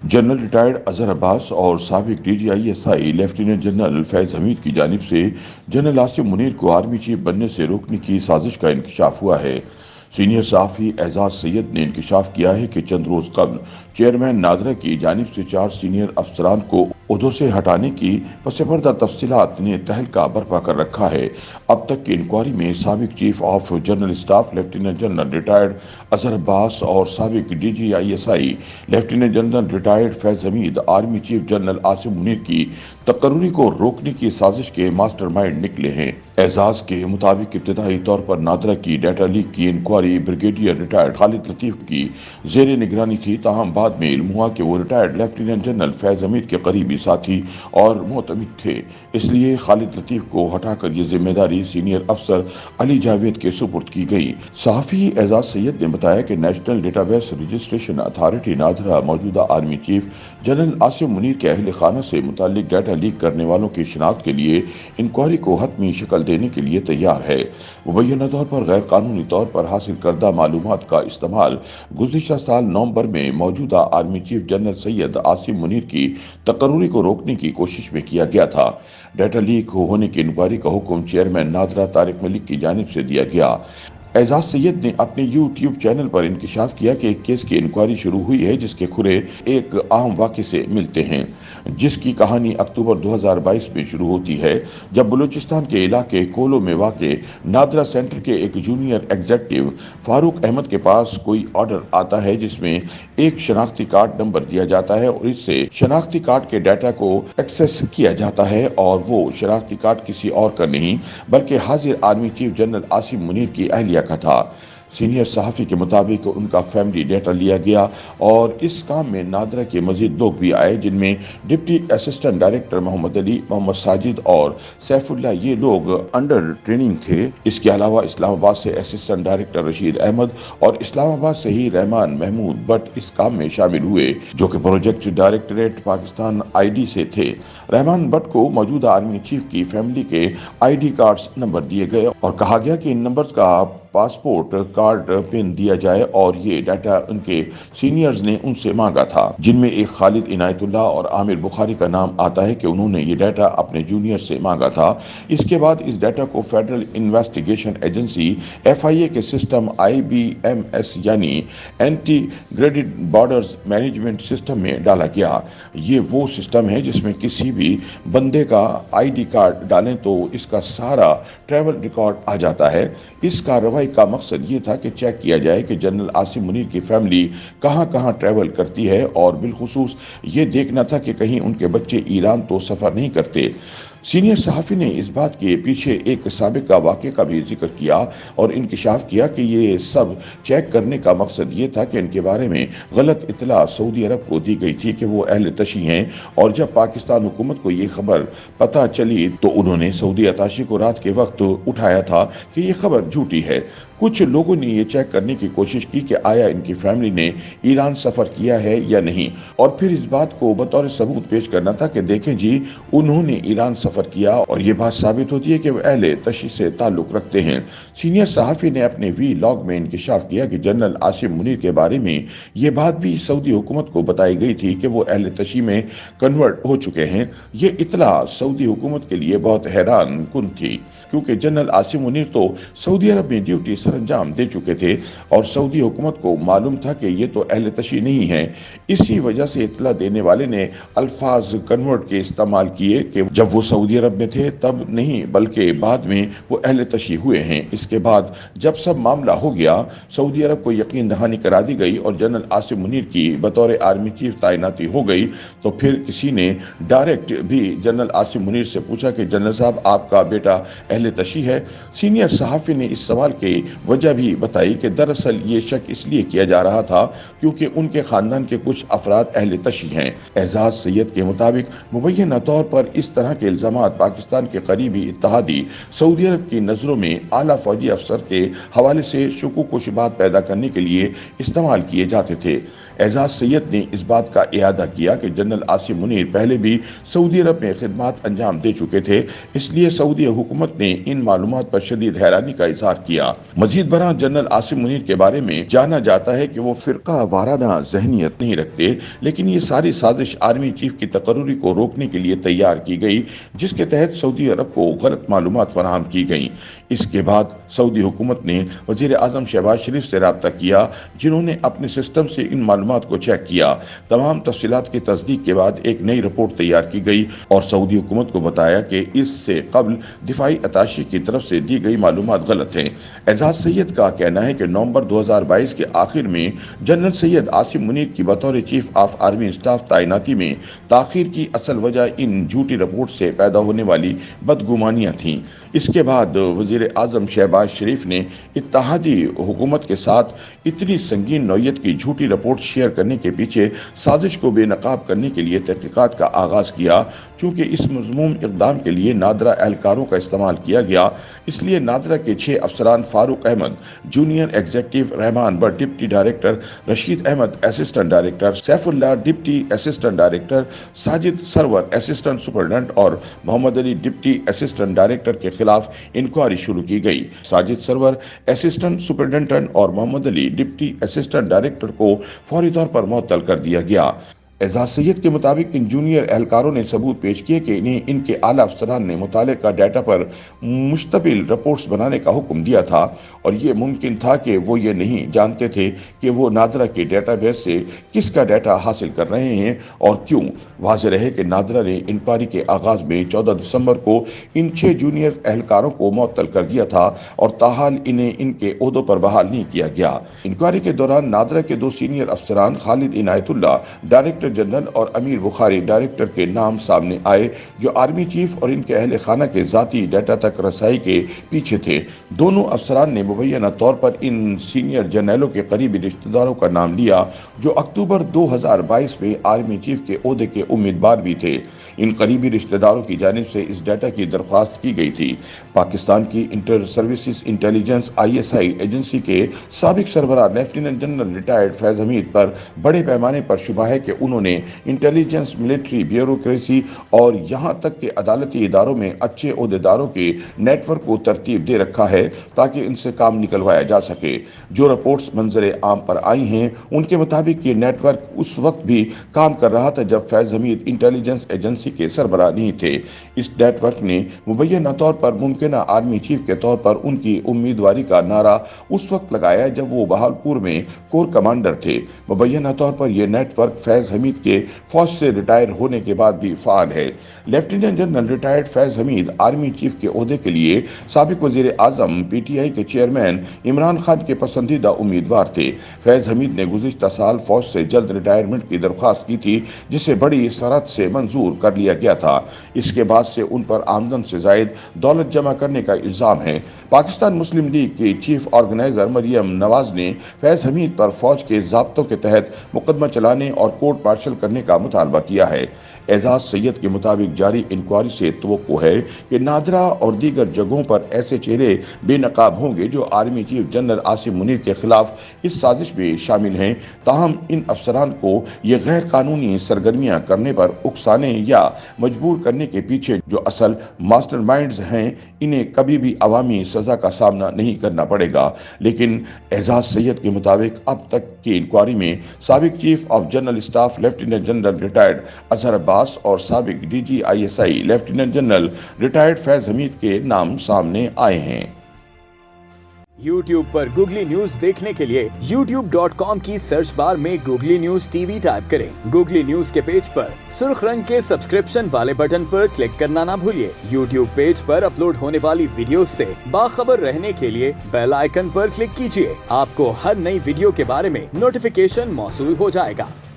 General retired Azhar Abbas और साबिक DGISI lieutenant general Faiz Hamid की जानिब से जनरल आसिम मुनीर को आर्मी चीफ बनने से रोकने की साजिश का इंकशाफ हुआ है। सीनियर सहाफ़ी एजाज सैयद ने इंकशाफ किया है कि चंद रोज कबल चेयरमैन नादरा की जानिब से 4 सीनियर अफसरान को ओहदों से हटाने की पसपर्दा तफसीलात ने तहलका बर्पा कर रखा है। अब तक की इंक्वायरी में साबिक chief of general staff lieutenant general retired Azhar Abbas और साबिक DGISI lieutenant general retired Faiz Hamid army chief general Asim Munir की तकर्री को रोकने की साजिश के मास्टरमाइंड निकले हैं। एजाज के मुताबिक इब्तदाई तौर पर नादरा की डाटा लीक की inquiry brigadier retired Khalid Latif की जेर निगरानी थी, ताहम बाद में इल्म हुआ कि वो retired lieutenant general Faiz Hamid के करीबी साथी और मोतमिद थे, इसलिए खालिद लतीफ को हटाकर ये जिम्मेदारी सीनियर अफसर अली जावेद के सुपुर्द की गई। सहाफ़ी एजाज सैयद ने बताया कि national database registration authority NADRA मौजूदा army chief general Asim Munir के अहल खाना से मुतालिक डाटा लीक करने वालों की शिनाख्त के लिए इंक्वायरी को हतमी शक्ल देने के लिए तैयार है। मुबैना तौर पर गैर कानूनी तौर पर हासिल करदा मालूमात का इस्तेमाल गुज़िश्ता साल नवंबर में मौजूदा army chief general Syed Asim Munir की तकर्री को रोकने की कोशिश में किया गया था। डाटा लीक होने की इंक्वायरी का हुक्म चेयरमैन नादरा तारिक मलिक की जानिब से दिया गया। एजाज सैयद ने अपने यूट्यूब चैनल पर इंकशाफ किया कि एक केस की इंक्वायरी शुरू हुई है जिसके खुरे एक आम वाक़े से मिलते हैं, जिसकी कहानी अक्टूबर 2022 में शुरू होती है, जब बलूचिस्तान के इलाके कोलो में वाक़े नादरा सेंटर के एक जूनियर एग्जीक्यूटिव फारूक अहमद के पास कोई ऑर्डर आता है जिसमें एक शनाख्ती कार्ड नंबर दिया जाता है और इससे शनाख्ती कार्ड के डाटा को एक्सेस किया जाता है और वो शनाख्ती कार्ड किसी और का नहीं बल्कि हाजिर army chief general Asim Munir की अहलिया का था। सीनियर सहाफ़ी के मुताबिक उनका फैमिली डेटा लिया गया और इस काम में नादरा के मजीद लोग भी आए, जिनमें deputy assistant director Mohammad Ali, Mohammad Sajid और सैफुल्लाह, ये लोग अंडर ट्रेनिंग थे। इसके अलावा इस्लामाबाद से असिस्टेंट डायरेक्टर रशीद अहमद और इस्लामाबाद से ही रहमान महमूद भट्ट इस काम में शामिल हुए, जो कि प्रोजेक्ट डायरेक्टरेट पाकिस्तान ID से थे। रहमान भट्ट को मौजूदा आर्मी चीफ की फैमिली के ID कार्ड्स नंबर दिए गए और कहा गया कि इन नंबर्स का पासपोर्ट कार्ड पिन दिया जाए और ये डाटा उनके सीनियर्स ने उनसे मांगा था, जिनमें एक खालिद इनायतुल्लाह और आमिर बुखारी का नाम आता है कि उन्होंने ये डाटा अपने जूनियर से मांगा था। इसके बाद इस डाटा को फेडरल इन्वेस्टिगेशन एजेंसी FIA के सिस्टम IBMS यानी इंटीग्रेटेड बॉर्डर्स मैनेजमेंट सिस्टम में डाला गया। ये वो सिस्टम है जिसमें किसी भी बंदे का ID कार्ड डालें तो इसका सारा ट्रैवल रिकॉर्ड आ जाता है। इस कार्रवाई का मकसद ये था कि चेक किया जाए कि जनरल आसिम मुनीर की फैमिली कहां कहां ट्रैवल करती है और बिलखुसूस ये देखना था कि कहीं उनके बच्चे ईरान तो सफ़र नहीं करते। सीनियर सहाफ़ी ने इस बात के पीछे एक साबिका वाक़े का भी जिक्र किया और इंकशाफ किया कि ये सब चेक करने का मकसद ये था कि इनके बारे में गलत इत्तला सऊदी अरब को दी गई थी कि वो अहल तशी हैं, और जब पाकिस्तान हुकूमत को ये खबर पता चली तो उन्होंने सऊदी अताशी को रात के वक्त उठाया था कि ये खबर झूठी है। कुछ लोगों ने ये चेक करने की कोशिश की कि आया इनकी फैमिली ने ईरान सफ़र किया है या नहीं, और फिर इस बात को बतौर सबूत पेश करना था कि देखें जी, उन्होंने ईरान सफ़र किया और ये बात साबित होती है कि वह अहले तशी से ताल्लुक़ रखते हैं। सीनियर सहाफ़ी ने अपने वीलॉग में इंकशाफ किया कि जनरल आसिम मुनीर के बारे में ये बात भी सऊदी हुकूमत को बताई गई थी कि वो अहले तशी में कन्वर्ट हो चुके हैं। ये इतला सऊदी हुकूमत के लिए बहुत हैरान कुन थी, क्योंकि जनरल आसिम मुनीर तो सऊदी अरब में ड्यूटी सरंजाम दे चुके थे और सऊदी हुकूमत को मालूम था कि ये तो अहले तशी नहीं है। इसी वजह से इत्तला देने वाले ने अल्फाज कन्वर्ट के इस्तेमाल किए कि जब वो सऊदी अरब में थे तब नहीं बल्कि बाद में वो अहले तशी हुए हैं। इसके बाद जब सब मामला हो गया, सऊदी अरब को यकीन दहानी करा दी गई और जनरल आसिम मुनीर की बतौर आर्मी चीफ तैनाती हो गई, तो फिर किसी ने डायरेक्ट भी जनरल आसिम मुनीर से पूछा कि जनरल साहब, आपका बेटा अहले तशी है? सीनियर सहाफ़ी ने इस सवाल की वजह भी बताई कि दरअसल ये शक इसलिए किया जा रहा था क्योंकि उनके खानदान के कुछ अफराद अहले तशी हैं। एजाज सैयद के मुताबिक मुबैना तौर पर इस तरह के इल्ज़ामात पाकिस्तान के करीबी इत्तेहादी सऊदी अरब की नज़रों में आला फौजी अफसर के हवाले से शुकूक व शुबहात पैदा करने के लिए इस्तेमाल किए जाते थे। اعزاز سید نے اس بات کا اعادہ کیا کہ جنرل عاصم منیر پہلے بھی سعودی عرب میں خدمات انجام دے چکے تھے، اس لیے سعودی حکومت نے ان معلومات پر شدید حیرانی کا اظہار کیا۔ مزید برآں جنرل عاصم منیر کے بارے میں جانا جاتا ہے کہ وہ فرقہ وارانہ ذہنیت نہیں رکھتے، لیکن یہ ساری سازش آرمی چیف کی تقرری کو روکنے کے لیے تیار کی گئی، جس کے تحت سعودی عرب کو غلط معلومات فراہم کی گئیں۔ اس کے بعد سعودی حکومت نے وزیر اعظم شہباز شریف سے رابطہ کیا، جنہوں نے اپنے سسٹم سے ان معلومات کو چیک کیا۔ تمام تفصیلات کی تصدیق کے بعد ایک نئی رپورٹ تیار کی گئی اور سعودی حکومت کو بتایا کہ اس سے قبل دفاعی اتاشی کی طرف سے دی گئی معلومات غلط ہیں۔ اعزاز سید کا کہنا ہے کہ نومبر 2022 کے آخر میں جنرل سید عاصم منیر کی بطور چیف آف آرمی اسٹاف تعیناتی میں تاخیر کی اصل وجہ ان جھوٹی رپورٹ سے پیدا ہونے والی بدگمانیاں تھیں۔ اس کے بعد وزیر اعظم شہباز شریف نے اتحادی حکومت کے ساتھ اتنی سنگین نوعیت کی جھوٹی رپورٹ شیئر کرنے کے پیچھے سازش کو بے نقاب کرنے کے لیے تحقیقات کا آغاز کیا۔ چونکہ اس مذموم اقدام کے لیے نادرا اہلکاروں کا استعمال کیا گیا، اس لیے نادرا کے 6 افسران Farooq Ahmed junior executive, Rehman Butt deputy director, Rasheed Ahmed assistant director, Saif Ullah deputy assistant director, Sajid Sarwar assistant superintendent اور Muhammad Ali deputy assistant director کے خلاف انکوائری شروع کی گئی۔ ساجد سرور اسسٹنٹ سپرنٹنڈنٹ اور Muhammad Ali deputy assistant director کو فوری طور پر معطل کر دیا گیا۔ اعزاز سید کے مطابق ان جونیئر اہلکاروں نے ثبوت پیش کیے کہ انہیں ان کے اعلیٰ افسران نے متعلقہ ڈیٹا پر مشتمل رپورٹس بنانے کا حکم دیا تھا، اور یہ ممکن تھا کہ وہ یہ نہیں جانتے تھے کہ وہ نادرا کے ڈیٹا بیس سے کس کا ڈیٹا حاصل کر رہے ہیں اور کیوں۔ واضح رہے کہ نادرا نے انکوائری کے آغاز میں 14 دسمبر کو ان 6 جونیئر اہلکاروں کو معطل کر دیا تھا اور تاحال انہیں ان کے عہدوں پر بحال نہیں کیا گیا۔ انکوائری کے دوران نادرا کے 2 سینئر افسران خالد عنایت اللہ ڈائریکٹر جنرل اور امیر بخاری ڈائریکٹر کے نام سامنے آئے، جو آرمی چیف اور ان کے اہل خانہ کے ذاتی ڈیٹا تک رسائی کے پیچھے تھے۔ دونوں افسران نے مبینہ طور پر ان سینئر جرنیلوں کے قریبی رشتہ داروں کا نام لیا، جو اکتوبر 2022 میں آرمی چیف کے عہدے کے امیدوار بھی تھے۔ ان قریبی رشتہ داروں کی جانب سے اس ڈیٹا کی درخواست کی گئی تھی۔ پاکستان کی inter services intelligence ISI agency کے سابق سربراہ lieutenant general retired Faiz Hameed پر بڑے پیمانے پر شبہ ہے کہ انہوں نے انٹیلیجنس، ملٹری، بیوروکریسی اور یہاں تک کہ عدالتی اداروں میں اچھے عہدیداروں کے نیٹ ورک کو ترتیب دے رکھا ہے تاکہ ان سے کام نکلوایا جا سکے۔ جو رپورٹس منظر عام پر آئی ہیں ان کے مطابق یہ نیٹ ورک اس وقت بھی کام کر رہا تھا جب فیض حمید انٹیلیجنس ایجنسی کے سربراہ نہیں تھے۔ اس نیٹ ورک نے مبینہ طور پر ممکنہ آرمی چیف کے طور پر ان کی امیدواری کا نعرہ اس وقت لگایا جب وہ بہاولپور میں کور کمانڈر تھے۔ مبینہ طور پر یہ نیٹ ورک فیض حمید کے فوج سے ریٹائر ہونے کے بعد بھی فعال ہے۔ لیفٹیننٹ جنرل ریٹائرڈ فیض حمید آرمی چیف کے عہدے کے لیے سابق وزیر اعظم PTI کے چیئرمین عمران خان کے پسندیدہ امیدوار تھے۔ فیض حمید نے گزشتہ سال فوج سے جلد ریٹائرمنٹ کی درخواست کی تھی، جسے بڑی سرعت سے منظور کر لیا گیا تھا۔ اس کے بعد سے ان پر آمدن سے زائد دولت جمع کرنے کا الزام ہے۔ پاکستان مسلم لیگ کی چیف آرگنائزر مریم نواز نے فیض حمید پر فوج کے ضابطوں کے تحت مقدمہ چلانے اور کورٹ مارشل کرنے کا مطالبہ کیا ہے۔ اعزاز سید کے مطابق جاری انکوائری سے توقع ہے کہ نادرا اور دیگر جگہوں پر ایسے چہرے بے نقاب ہوں گے جو army chief general Asim Munir کے خلاف اس سازش میں شامل ہیں۔ تاہم ان افسران کو یہ غیر قانونی سرگرمیاں کرنے پر اکسانے یا مجبور کرنے کے پیچھے جو اصل ماسٹر مائنڈز ہیں، انہیں کبھی بھی عوامی سزا کا سامنا نہیں کرنا پڑے گا۔ لیکن اعزاز سید کے مطابق اب تک کی انکوائری میں سابق chief of general staff lieutenant general retired Azhar Abbas اور سابق DG ISI lieutenant general retired Faiz Hameed کے نام سامنے آئے ہیں۔ YouTube پر گوگلی نیوز دیکھنے کے لیے youtube.com کی سرچ بار میں گوگلی نیوز TV ٹائپ کریں۔ گوگلی نیوز کے پیج پر سرخ رنگ کے سبسکرپشن والے بٹن پر کلک کرنا نہ بھولیے۔ YouTube پیج پر اپلوڈ ہونے والی ویڈیوز سے باخبر رہنے کے لیے بیل آئیکن پر کلک کیجیے۔ آپ کو ہر نئی ویڈیو کے بارے میں نوٹیفیکیشن موصول ہو جائے گا۔